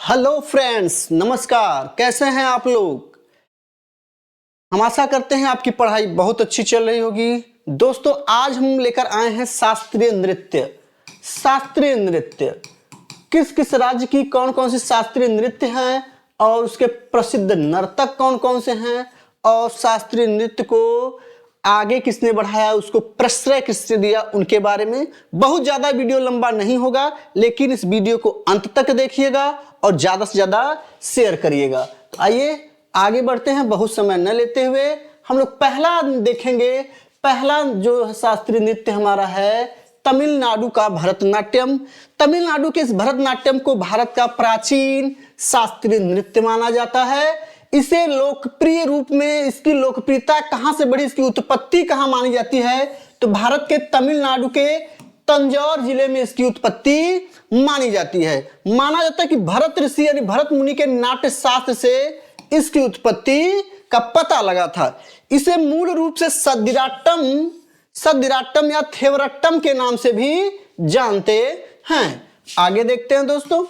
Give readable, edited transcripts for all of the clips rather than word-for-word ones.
Hello friends, नमस्कार। कैसे हैं आप लोग? हम आशा करते हैं आपकी पढ़ाई बहुत अच्छी चल रही होगी। दोस्तों, आज हम लेकर आए हैं शास्त्रीय नृत्य। शास्त्रीय नृत्य किस किस राज्य की कौन कौन सी शास्त्रीय नृत्य हैं और उसके प्रसिद्ध नर्तक कौन कौन से हैं और शास्त्रीय नृत्य को आगे किसने बढ़ाया, उसको प्रश्रय किसने दिया, उनके बारे में। बहुत ज्यादा वीडियो लंबा नहीं होगा, लेकिन इस वीडियो को अंत तक देखिएगा और ज्यादा से ज्यादा शेयर करिएगा। तो आइए आगे बढ़ते हैं, बहुत समय न लेते हुए हम लोग पहला देखेंगे। पहला जो शास्त्रीय नृत्य हमारा है तमिलनाडु का भरतनाट्यम। तमिलनाडु के इस भरतनाट्यम को भारत का प्राचीन शास्त्रीय नृत्य माना जाता है। इसे लोकप्रिय रूप में, इसकी लोकप्रियता कहां से बढ़ी, इसकी उत्पत्ति कहां मानी जाती है, तो भारत के तमिलनाडु के तंजौर जिले में इसकी उत्पत्ति मानी जाती है। माना जाता है कि भरत ऋषि यानी भरत मुनि के नाट्य शास्त्र से इसकी उत्पत्ति का पता लगा था। इसे मूल रूप से सदिराट्टम या थेवरट्टम के नाम से भी जानते हैं। आगे देखते हैं दोस्तों।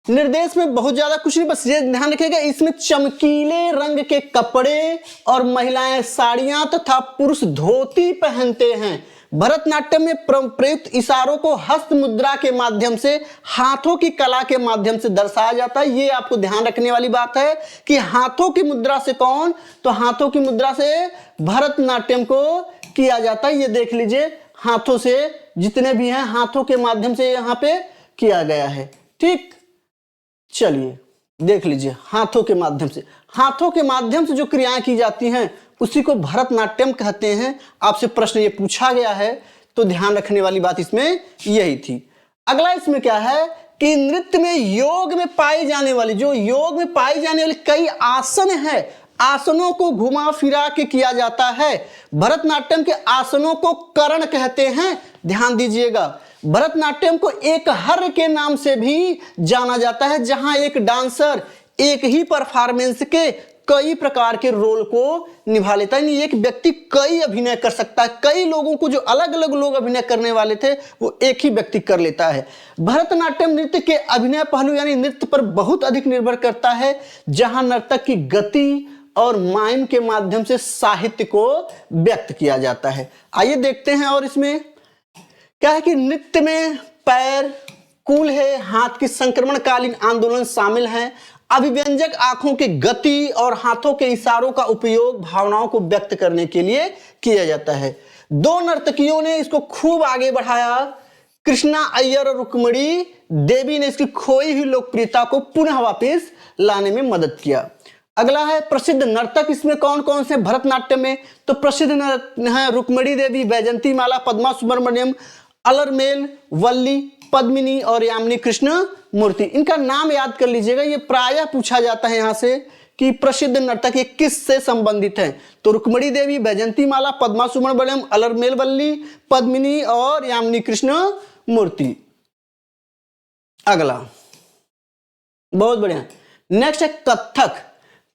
निर्देश में बहुत ज्यादा कुछ नहीं, बस ये ध्यान रखिएगा, इसमें चमकीले रंग के कपड़े और महिलाएं साड़ियां तथा पुरुष धोती पहनते हैं। भरतनाट्यम में प्रयुक्त इशारों को हस्त मुद्रा के माध्यम से, हाथों की कला के माध्यम से दर्शाया जाता है। ये आपको ध्यान रखने वाली बात है कि हाथों की मुद्रा से कौन, तो हाथों की मुद्रा से भरतनाट्यम को किया जाता है। ये देख लीजिए, हाथों से जितने भी हैं हाथों के माध्यम से यहाँ पे किया गया है। ठीक, चलिए देख लीजिए, हाथों के माध्यम से जो क्रियाएं की जाती हैं उसी को भरतनाट्यम कहते हैं। आपसे प्रश्न ये पूछा गया है तो ध्यान रखने वाली बात इसमें यही थी। अगला इसमें क्या है कि नृत्य में योग में पाई जाने वाली कई आसन है। आसनों को घुमा फिरा के किया जाता है। भरतनाट्यम के आसनों को करण कहते हैं। ध्यान दीजिएगा, भरतनाट्यम को एक हर के नाम से भी जाना जाता है, जहां एक डांसर एक ही परफॉर्मेंस के कई प्रकार के रोल को निभा लेता है। एक व्यक्ति कई अभिनय कर सकता है। कई लोगों को, जो अलग अलग लोग अभिनय करने वाले थे, वो एक ही व्यक्ति कर लेता है। भरतनाट्यम नृत्य के अभिनय पहलू यानी नृत्य पर बहुत अधिक निर्भर करता है, जहां नर्तक की गति और माइम के माध्यम से साहित्य को व्यक्त किया जाता है। आइए देखते हैं। और इसमें क्या है कि नृत्य में पैर, कूल्हे, हाथ की संक्रमणकालीन आंदोलन शामिल हैं। अभिव्यंजक आंखों की गति और हाथों के इशारों का उपयोग भावनाओं को व्यक्त करने के लिए किया जाता है। दो नर्तकियों ने इसको खूब आगे बढ़ाया। कृष्णा अय्यर और रुक्मणी देवी ने इसकी खोई हुई लोकप्रियता को पुनः वापस लाने में मदद किया। अगला है प्रसिद्ध नर्तक। इसमें कौन कौन से भरतनाट्यम में, तो प्रसिद्ध है रुक्मणी देवी, वैजंती माला, पद्मा सुब्रमण्यम, अलरमेल वल्ली, पद्मिनी और यामिनी कृष्ण मूर्ति। इनका नाम याद कर लीजिएगा, ये प्रायः पूछा जाता है यहाँ से कि प्रसिद्ध नर्तक ये किस से संबंधित हैं। तो रुक्मणी देवी, वैजंती माला, पद्मा सुब्रमण्यम, अलरमेल वल्ली, पद्मिनी और यामिनी कृष्ण मूर्ति। अगला बहुत बढ़िया, नेक्स्ट है कथक।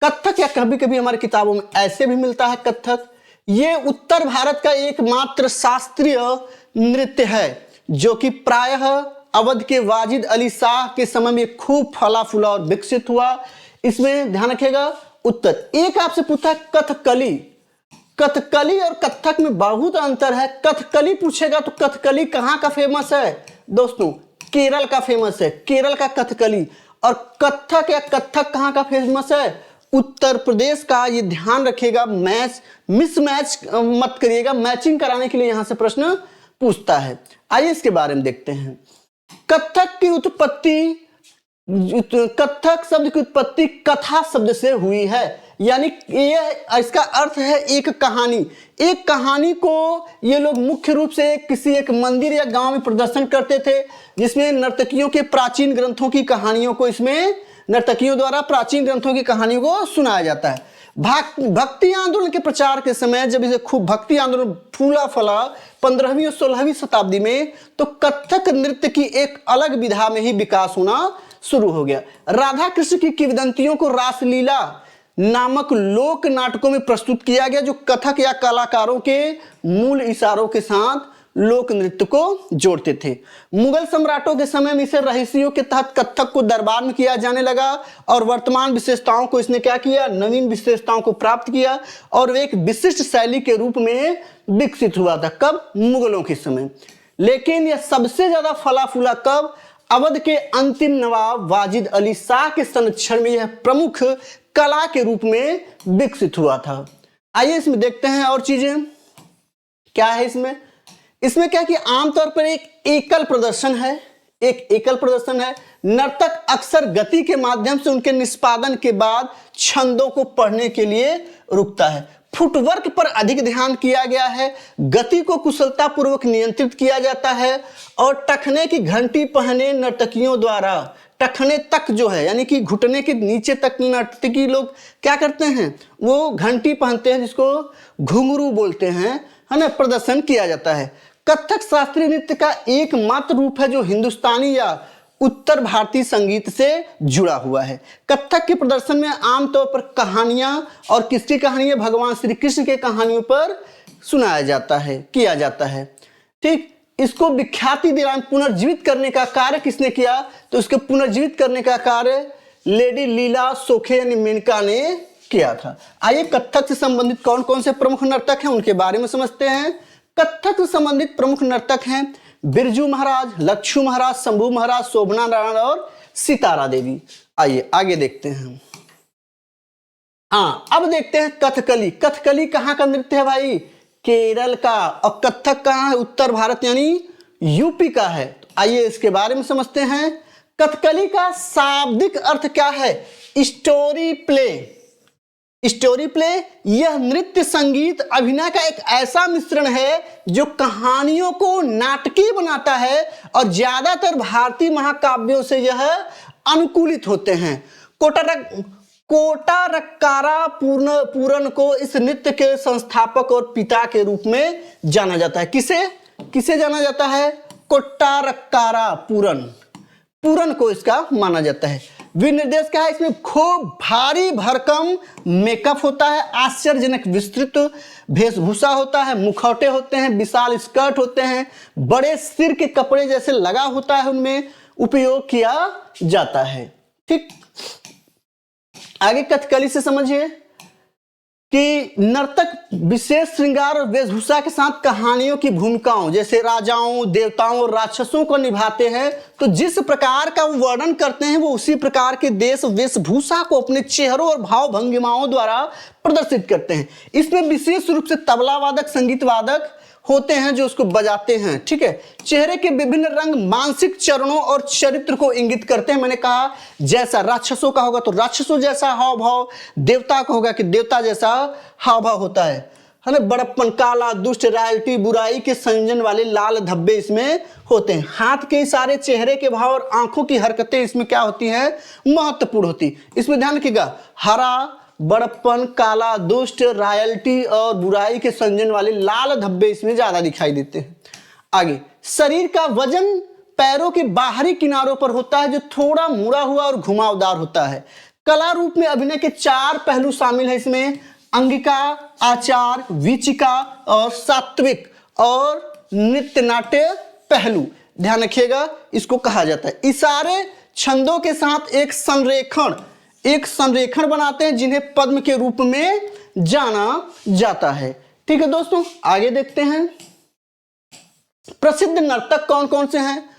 कथक या कभी कभी हमारी किताबों में ऐसे भी मिलता है कथक। ये उत्तर भारत का एकमात्र शास्त्रीय नृत्य है जो कि प्रायः अवध के वाजिद अली शाह के समय में खूब फला फूला और विकसित हुआ। इसमें ध्यान रखिएगा उत्तर। एक आपसे पूछा है कथकली और कथक में बहुत अंतर है। कथकली पूछेगा तो कथकली कहाँ का फेमस है दोस्तों? केरल का फेमस है, केरल का कथकली। और कथक या कथक कहाँ का फेमस है? उत्तर प्रदेश का। ये ध्यान रखिएगा, मिसमैच मत करिएगा, मैचिंग कराने के लिए यहां से प्रश्न पूछता है। आइए इसके बारे में देखते हैं। कथक की उत्पत्ति, कथक शब्द की उत्पत्ति कथा शब्द से हुई है, यानी ये इसका अर्थ है एक कहानी। एक कहानी को ये लोग मुख्य रूप से किसी एक मंदिर या गांव में प्रदर्शन करते थे, जिसमें नर्तकियों के प्राचीन ग्रंथों की कहानियों को, इसमें नर्तकियों द्वारा प्राचीन ग्रंथों की कहानियों को सुनाया जाता है। भक्ति आंदोलन के प्रचार के समय जब इसे खूब भक्ति आंदोलन फूला फला 15वीं और 16वीं शताब्दी में, तो कथक नृत्य की एक अलग विधा में ही विकास होना शुरू हो गया। राधा कृष्ण की किंवदंतियों को रासलीला नामक लोक नाटकों में प्रस्तुत किया गया, जो कथक या कलाकारों के मूल इशारों के साथ लोक नृत्य को जोड़ते थे। मुगल सम्राटों के समय में इसे रईसियों के तहत कथक को दरबार में किया जाने लगा और वर्तमान विशेषताओं को इसने क्या किया, नवीन विशेषताओं को प्राप्त किया और एक विशिष्ट शैली के रूप में विकसित हुआ था। कब? मुगलों के समय। लेकिन यह सबसे ज्यादा फला फूला कब? अवध के अंतिम नवाब वाजिद अली शाह के संरक्षण में यह प्रमुख कला के रूप में विकसित हुआ था। आइए इसमें देखते हैं और चीजें क्या है इसमें। इसमें क्या कि आमतौर पर एक एकल प्रदर्शन है। नर्तक अक्सर गति के माध्यम से उनके निष्पादन के बाद छंदों को पढ़ने के लिए रुकता है। फुटवर्क पर अधिक ध्यान किया गया है, गति को कुशलता पूर्वक नियंत्रित किया जाता है और टखने की घंटी पहने नर्तकियों द्वारा, टखने तक जो है यानी कि घुटने के नीचे तक नर्तकी लोग क्या करते हैं, वो घंटी पहनते हैं जिसको घुंघरू बोलते हैं, है ना, प्रदर्शन किया जाता है। कथक शास्त्रीय नृत्य का एकमात्र रूप है जो हिंदुस्तानी या उत्तर भारतीय संगीत से जुड़ा हुआ है। कथक के प्रदर्शन में आमतौर पर कहानियां और किसकी कहानियां, भगवान श्री कृष्ण के कहानियों पर सुनाया जाता है, किया जाता है। ठीक, इसको विख्याति दिलाने, पुनर्जीवित करने का कार्य किसने किया? तो इसके पुनर्जीवित करने का कार्य लेडी लीला सोखे यानी मेनका ने किया था। आइए कथक से संबंधित कौन कौन से प्रमुख नर्तक हैं उनके बारे में समझते हैं। कथक से संबंधित प्रमुख नर्तक हैं बिरजू महाराज, लक्षू महाराज, शंभू महाराज, शोभना नारायण और सितारा देवी। आइए आगे देखते हैं। हाँ, अब देखते हैं कथकली। कथकली कहाँ का नृत्य है भाई? केरल का। और कथक कहाँ है? उत्तर भारत यानी यूपी का है। तो आइए इसके बारे में समझते हैं। कथकली का शाब्दिक अर्थ क्या है? Story play. स्टोरी प्ले यह नृत्य, संगीत, अभिनय का एक ऐसा मिश्रण है जो कहानियों को नाटकीय बनाता है और ज्यादातर भारतीय महाकाव्यों से यह अनुकूलित होते हैं। कोटारक्कारा पूरन को इस नृत्य के संस्थापक और पिता के रूप में जाना जाता है। किसे जाना जाता है? कोटारक्कारा पूरन को इसका माना जाता है। विनिर्देश क्या है? इसमें खूब भारी भरकम मेकअप होता है, आश्चर्यजनक विस्तृत वेशभूषा होता है, मुखौटे होते हैं, विशाल स्कर्ट होते हैं, बड़े सिर के कपड़े जैसे लगा होता है, उनमें उपयोग किया जाता है। ठीक, आगे कथकली से समझिए कि नर्तक विशेष श्रृंगार और वेशभूषा के साथ कहानियों की भूमिकाओं जैसे राजाओं, देवताओं और राक्षसों को निभाते हैं। तो जिस प्रकार का वो वर्णन करते हैं वो उसी प्रकार के देश वेशभूषा को अपने चेहरों और भाव भंगिमाओं द्वारा प्रदर्शित करते हैं। इसमें विशेष रूप से तबला वादक, संगीत वादक होते हैं जो उसको बजाते हैं। ठीक है, चेहरे के विभिन्न रंग मानसिक चरणों और चरित्र को इंगित करते हैं। मैंने कहा जैसा राक्षसों का होगा तो राक्षसों जैसा हाव भाव, देवता का होगा कि देवता जैसा हाव भाव होता है ना। बड़प्पन, काला, दुष्ट, रॉयल्टी, बुराई के संयोजन वाले लाल धब्बे इसमें होते हैं। हाथ के इशारे, चेहरे के भाव और आंखों की हरकतें इसमें क्या होती हैं? महत्वपूर्ण होती। इसमें ध्यान रखिएगा, हरा, बड़प्पन, काला, दुष्ट, रॉयल्टी और बुराई के संयोजन वाले लाल धब्बे इसमें ज्यादा दिखाई देते हैं। आगे, शरीर का वजन पैरों के बाहरी किनारों पर होता है जो थोड़ा मुड़ा हुआ और घुमावदार होता है। कला रूप में अभिनय के 4 पहलू शामिल है इसमें: अंगिका, आचार, वीचिका और सात्विक और नृत्य नाट्य पहलू। ध्यान रखिएगा, इसको कहा जाता है। इशारे छंदों के साथ एक संरेखण बनाते हैं जिन्हें पद्म के रूप में जाना जाता है। ठीक है दोस्तों, आगे देखते हैं प्रसिद्ध नर्तक कौन कौन से हैं।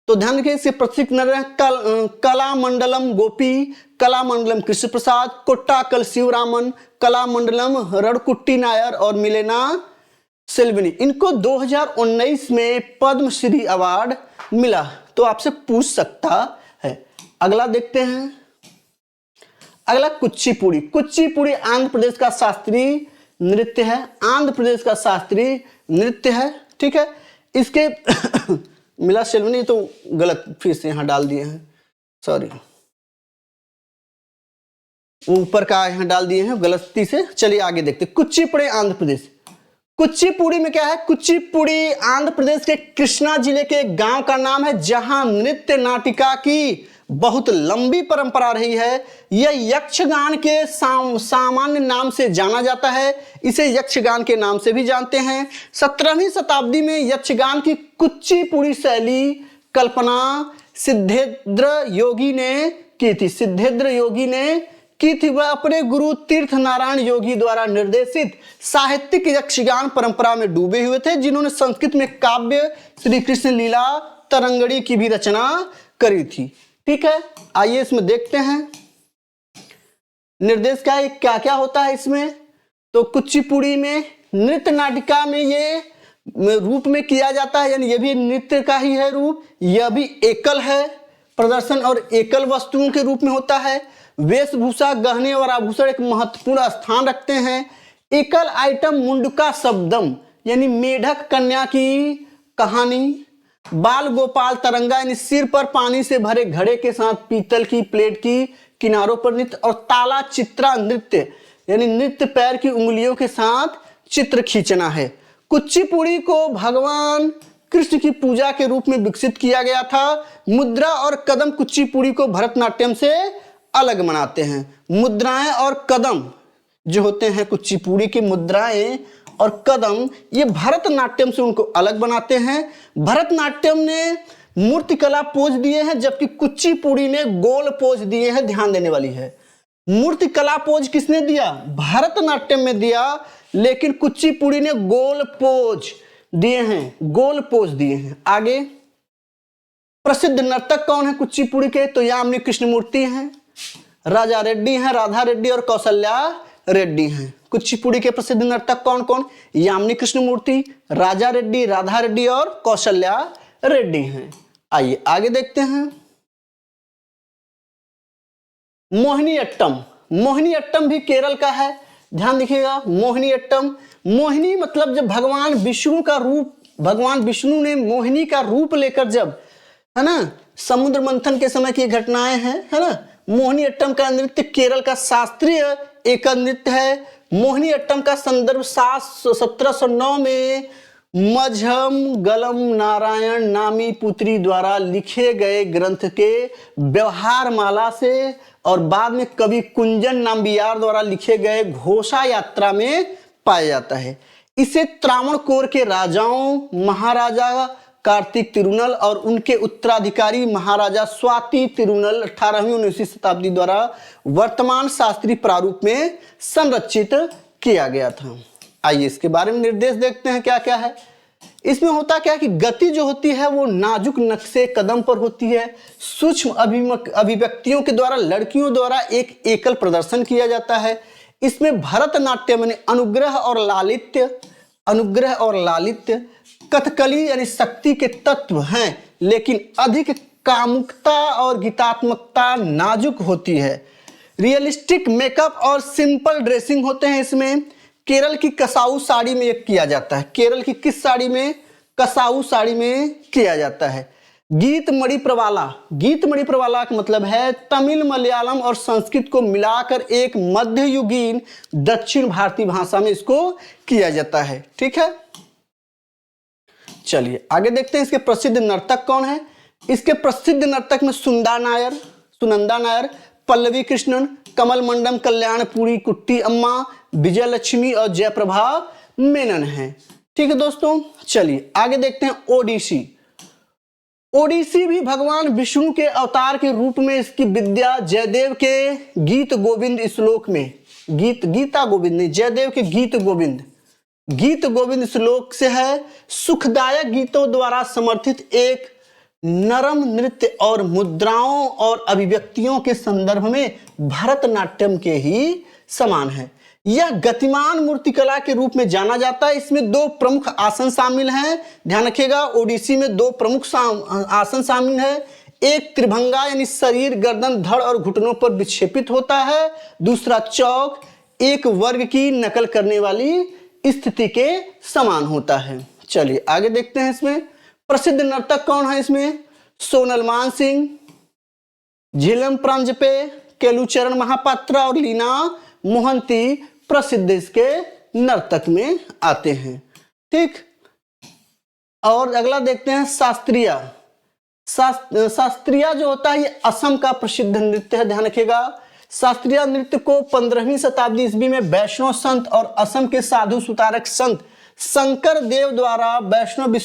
तो ध्यान रखिए, इसके प्रसिद्ध नर्तक कलामंडलम गोपी, कलामंडलम कृष्ण प्रसाद, कोट्टाकल शिवरामन, कलामंडलम रणकुट्टी नायर और मिलेना सेल्विनी। इनको 2019 में पद्मश्री अवार्ड मिला। तो आपसे पूछ सकता है। अगला देखते हैं, अगला कुचिपुड़ी। कुचिपुड़ी आंध्र प्रदेश का शास्त्रीय नृत्य है। आंध्र प्रदेश का शास्त्रीय नृत्य है। ठीक है, इसके मिला सेल्वनी तो गलत फिर से यहां डाल दिए हैं, सॉरी, ऊपर का यहां डाल दिए हैं गलती से। चलिए आगे देखते हैं। कुचिपुड़ी आंध्र प्रदेश। कुचिपुड़ी में क्या है? कुचिपुड़ी आंध्र प्रदेश के कृष्णा जिले के एक गांव का नाम है जहां नृत्य नाटिका की बहुत लंबी परंपरा रही है। यह यक्षगान के सामान्य नाम से जाना जाता है, इसे यक्षगान के नाम से भी जानते हैं। 17वीं शताब्दी में यक्षगान की कुचिपुड़ी शैली कल्पना सिद्धेंद्र योगी ने की थी। वह अपने गुरु तीर्थ नारायण योगी द्वारा निर्देशित साहित्यिक यक्षगान परंपरा में डूबे हुए थे, जिन्होंने संस्कृत में काव्य श्री कृष्ण लीला तरंगड़ी की भी रचना करी थी। ठीक है, आइए इसमें देखते हैं निर्देश क्या क्या होता है इसमें। तो कुचिपुड़ी में नृत्य नाटिका में ये रूप में किया जाता है, यानी ये भी नृत्य का ही है रूप। यह भी एकल है प्रदर्शन और एकल वस्तुओं के रूप में होता है। वेशभूषा गहने और आभूषण एक महत्वपूर्ण स्थान रखते हैं। एकल आइटम मुंडका शब्दम यानी मेढक कन्या की कहानी, बाल गोपाल तरंगा यानी सिर पर पानी से भरे घड़े के साथ पीतल की प्लेट की किनारों पर नृत्य, और ताला चित्रा नृत्य यानी नृत्य पैर की उंगलियों के साथ चित्र खींचना है। कुचिपुड़ी को भगवान कृष्ण की पूजा के रूप में विकसित किया गया था। मुद्रा और कदम कुचिपुड़ी को भरतनाट्यम से अलग बनाते हैं। मुद्राएं और कदम जो होते हैं कुचिपुड़ी की मुद्राएं और कदम, ये भरतनाट्यम से उनको अलग बनाते हैं। भरतनाट्यम ने मूर्तिकला पोज दिए हैं, जबकि कुचिपुड़ी ने गोल पोज दिए हैं। ध्यान देने वाली है, मूर्तिकला पोज किसने दिया? भरतनाट्यम में दिया, लेकिन कुचिपुड़ी ने गोल पोज दिए हैं, गोल पोज दिए हैं। आगे प्रसिद्ध नर्तक कौन है कुचिपुड़ी के? तो यामिनी कृष्णमूर्ति हैं, राजा रेड्डी हैं, राधा रेड्डी और कौशल्या रेड्डी हैं। कुचिपुड़ी के प्रसिद्ध नर्तक कौन कौन? यामिनी कृष्णमूर्ति, राजा रेड्डी, राधा रेड्डी और कौशल्या रेड्डी हैं। आइए आगे देखते हैं। मोहिनीअट्टम, मोहिनीअट्टम भी केरल का है। ध्यान देखिएगा, मोहिनीअट्टम, मोहिनी मतलब जब भगवान विष्णु ने मोहिनी का रूप लेकर, जब है ना समुद्र मंथन के समय की घटनाएं हैं, है ना। मोहिनीअट्टम का नृत्य केरल का शास्त्रीय एकल नृत्य है। मोहिनीअट्टम का संदर्भ 1709 में मझम गलम नारायण नामी पुत्री द्वारा लिखे गए ग्रंथ के व्यवहार माला से और बाद में कवि कुंजन नाम्बियार द्वारा लिखे गए घोषा यात्रा में पाया जाता है। इसे त्रावणकोर के राजाओं महाराजा कार्तिक तिरुनल और उनके उत्तराधिकारी महाराजा स्वाति तिरुनल 18वीं-19वीं शताब्दी द्वारा वर्तमान शास्त्रीय प्रारूप में संरचित किया गया था। आइए इसके बारे में निर्देश देखते हैं क्या क्या है। इसमें होता क्या है कि गति जो होती है वो नाजुक नक्शे कदम पर होती है। सूक्ष्म अभिव्यक्तियों के द्वारा लड़कियों द्वारा एक एकल प्रदर्शन किया जाता है। इसमें भरतनाट्यम में अनुग्रह और लालित्य कथकली यानी शक्ति के तत्व हैं, लेकिन अधिक कामुकता और गीतात्मकता नाजुक होती है। रियलिस्टिक मेकअप और सिंपल ड्रेसिंग होते हैं इसमें। केरल की कसाऊ साड़ी में यह किया जाता है। केरल की किस साड़ी में? कसाऊ साड़ी में किया जाता है। गीत मणि प्रवाला का मतलब है तमिल, मलयालम और संस्कृत को मिलाकर एक मध्ययुगीन दक्षिण भारतीय भाषा में इसको किया जाता है। ठीक है, चलिए आगे देखते हैं इसके प्रसिद्ध नर्तक कौन है। इसके प्रसिद्ध नर्तक में सुनंदा नायर, पल्लवी कृष्णन, कमल मंडम, कल्याणपुरी, कुट्टी अम्मा, विजय लक्ष्मी और जयप्रभा मेनन हैं। ठीक है दोस्तों, चलिए आगे देखते हैं ओडिसी। ओडिसी भी भगवान विष्णु के अवतार के रूप में इसकी विद्या जयदेव के गीत गोविंद श्लोक में, गीता गोविंद नहीं, जयदेव के गीत गोविंद श्लोक से है। सुखदायक गीतों द्वारा समर्थित एक नरम नृत्य और मुद्राओं और अभिव्यक्तियों के संदर्भ में भरतनाट्यम के ही समान है। यह गतिमान मूर्तिकला के रूप में जाना जाता है। इसमें 2 प्रमुख आसन शामिल हैं। ध्यान रखिएगा, ओडिसी में 2 प्रमुख आसन शामिल है। एक त्रिभंगा यानी शरीर, गर्दन, धड़ और घुटनों पर विक्षेपित होता है। दूसरा चौक, एक वर्ग की नकल करने वाली स्थिति के समान होता है। चलिए आगे देखते हैं। इसमें प्रसिद्ध नर्तक कौन है? इसमें सोनल मानसिंह, झीलम प्रंजपे, केलुचरण महापात्र और लीना मोहंती प्रसिद्ध इसके नर्तक में आते हैं। ठीक, और अगला देखते हैं शास्त्रीय। शास्त्रीय जो होता है ये असम का प्रसिद्ध नृत्य है, ध्यान रखिएगा। शास्त्रीय नृत्य को 15वीं शताब्दी ईस्वी में वैष्णव संत और असम के साधु सुतारक संत शंकर देव द्वारा वैष्णव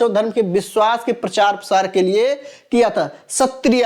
धर्म के विश्वास के प्रचार प्रसार के लिए किया था। क्षत्रिय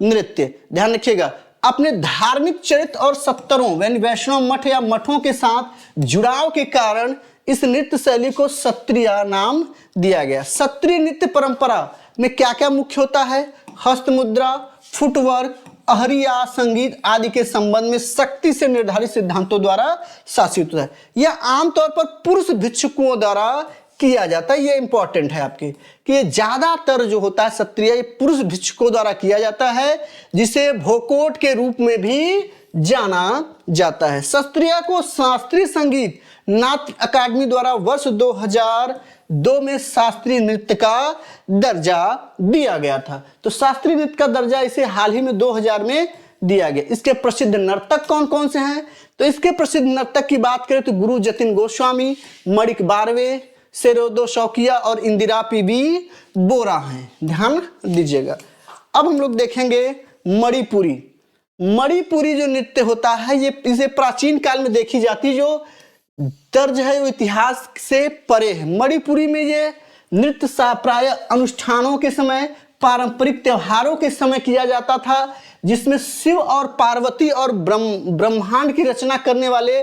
नृत्य, ध्यान रखिएगा, अपने धार्मिक चरित्र और सत्तरों वैष्णव मठ या मठों के साथ जुड़ाव के कारण इस नृत्य शैली को क्षत्रिय नाम दिया गया। क्षत्रिय नृत्य परंपरा में क्या क्या मुख्य होता है? हस्त मुद्रा, फुटवर्क, अहरिया, संगीत आदि के संबंध में सख्ती से निर्धारित सिद्धांतों द्वारा शासित होता है। यह आमतौर पर पुरुष भिक्षुकों द्वारा किया जाता है। ये इंपॉर्टेंट है आपके कि ये ज्यादातर जो होता है क्षत्रिय ये पुरुष भिक्षुकों द्वारा किया जाता है, जिसे भोकोट के रूप में भी जाना जाता है। क्षत्रिय को शास्त्रीय संगीत नाट्य अकादमी द्वारा वर्ष 2002 में शास्त्रीय नृत्य का दर्जा दिया गया था। तो शास्त्रीय नृत्य का दर्जा इसे हाल ही में 2000 में दिया गया। इसके प्रसिद्ध नर्तक कौन कौन से हैं? तो इसके प्रसिद्ध नर्तक की बात करें तो गुरु जतिन गोस्वामी, मणिक बारवे, शेरोदो शौकिया और इंदिरा पीबी बोरा हैं, ध्यान दीजिएगा। अब हम लोग देखेंगे मणिपुरी। मणिपुरी जो नृत्य होता है ये इसे प्राचीन काल में देखी जाती जो दर्ज है वो इतिहास से परे है। मणिपुरी में ये नृत्य प्राय अनुष्ठानों के समय, पारंपरिक त्योहारों के समय किया जाता था, जिसमें शिव और पार्वती और ब्रह्मांड की रचना करने वाले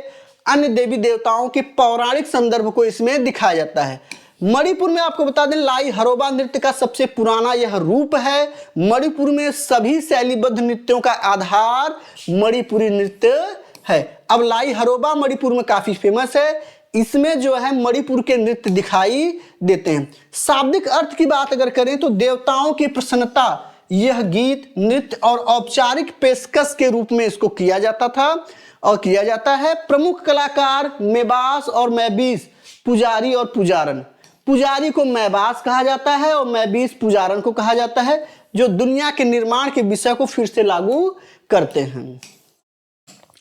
अन्य देवी देवताओं के पौराणिक संदर्भ को इसमें दिखाया जाता है। मणिपुर में आपको बता दें लाई हरोबा नृत्य का सबसे पुराना यह रूप है। मणिपुर में सभी शैलीबद्ध नृत्यों का आधार मणिपुरी नृत्य है। अब लाई हरोबा मणिपुर में काफी फेमस है। इसमें जो है मणिपुर के नृत्य दिखाई देते हैं। शाब्दिक अर्थ की बात अगर करें तो देवताओं की प्रसन्नता यह गीत, नृत्य और औपचारिक पेशकश के रूप में इसको किया जाता था और किया जाता है। प्रमुख कलाकार मेबास और मैबीस, पुजारी और पुजारन। पुजारी को मैबास कहा जाता है और मैबीस पुजारन को कहा जाता है, जो दुनिया के निर्माण के विषय को फिर से लागू करते हैं।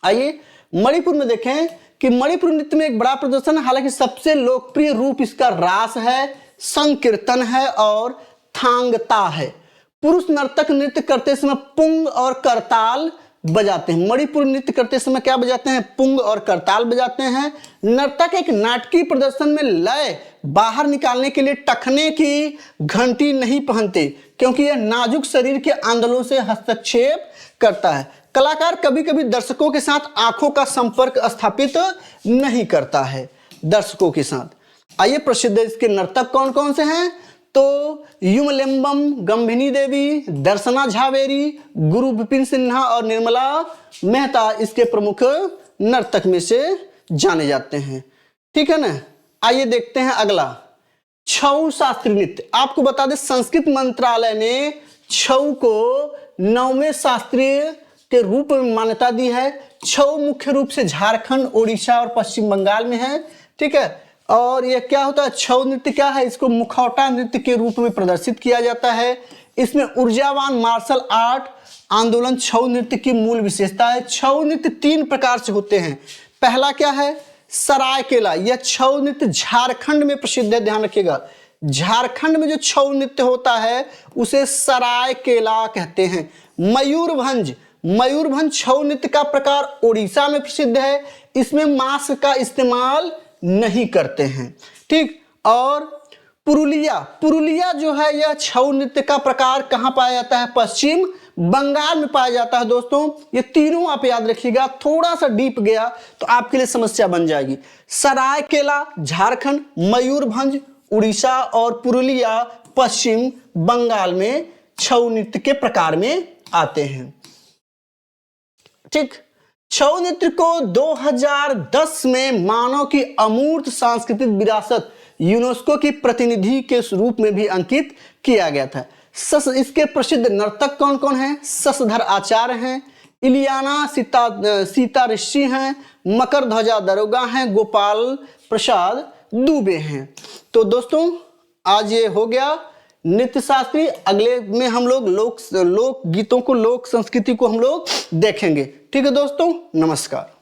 आइए मणिपुर में देखें कि मणिपुर नृत्य में एक बड़ा प्रदर्शन है। हालांकि सबसे लोकप्रिय रूप इसका रास है, संकीर्तन है और थांगता है। पुरुष नर्तक नृत्य करते समय पुंग और करताल बजाते हैं। मणिपुर नृत्य करते समय क्या बजाते हैं? पुंग और करताल बजाते हैं। नर्तक एक नाटकीय प्रदर्शन में लय बाहर निकालने के लिए टखने की घंटी नहीं पहनते, क्योंकि यह नाजुक शरीर के आंदोलनों से हस्तक्षेप करता है। कलाकार कभी कभी दर्शकों के साथ आंखों का संपर्क स्थापित नहीं करता है दर्शकों के साथ। आइए प्रसिद्ध इसके नर्तक कौन कौन से हैं? तो युमलेम्बम, गंभिनी देवी, दर्शना झावेरी, गुरु विपिन सिन्हा और निर्मला मेहता इसके प्रमुख नर्तक में से जाने जाते हैं। ठीक है ना। आइए देखते हैं अगला, छऊ शास्त्रीय नृत्य। आपको बता दें संस्कृत मंत्रालय ने छऊ को 9वें शास्त्रीय के रूप में मान्यता दी है। छऊ मुख्य रूप से झारखंड, ओडिशा और पश्चिम बंगाल में है। ठीक है। और यह क्या होता है? छऊ नृत्य क्या है? इसको मुखौटा नृत्य के रूप में प्रदर्शित किया जाता है। इसमें ऊर्जावान मार्शल आर्ट आंदोलन छऊ नृत्य की मूल विशेषता है। छऊ नृत्य 3 प्रकार से होते हैं। पहला क्या है? सरायकेला। यह छऊ नृत्य झारखंड में प्रसिद्ध है, ध्यान रखिएगा। झारखंड में जो छऊ नृत्य होता है उसे सरायकेला कहते हैं। मयूरभंज, मयूरभंज छऊ नृत्य का प्रकार ओडिशा में प्रसिद्ध है। इसमें मास्क का इस्तेमाल नहीं करते हैं। ठीक। और पुरुलिया, पुरुलिया जो है यह छऊ नृत्य का प्रकार कहाँ पाया जाता है? पश्चिम बंगाल में पाया जाता है। दोस्तों ये तीनों आप याद रखिएगा, थोड़ा सा डीप गया तो आपके लिए समस्या बन जाएगी। सरायकेला झारखंड, मयूरभंज उड़ीसा और पुरुलिया पश्चिम बंगाल में छऊ नृत्य के प्रकार में आते हैं। ठीक। छऊ नृत्य को 2010 में मानव की अमूर्त सांस्कृतिक विरासत यूनेस्को की प्रतिनिधि के रूप में भी अंकित किया गया था। इसके प्रसिद्ध नर्तक कौन कौन हैं? शशधर आचार्य हैं, इलियाना सीता ऋषि हैं, मकर ध्वजा दरोगा हैं, गोपाल प्रसाद दुबे हैं। तो दोस्तों आज ये हो गया नृत्य शास्त्री। अगले में हम लोग लोक गीतों को, लोक संस्कृति को हम लोग देखेंगे। ठीक है दोस्तों, नमस्कार।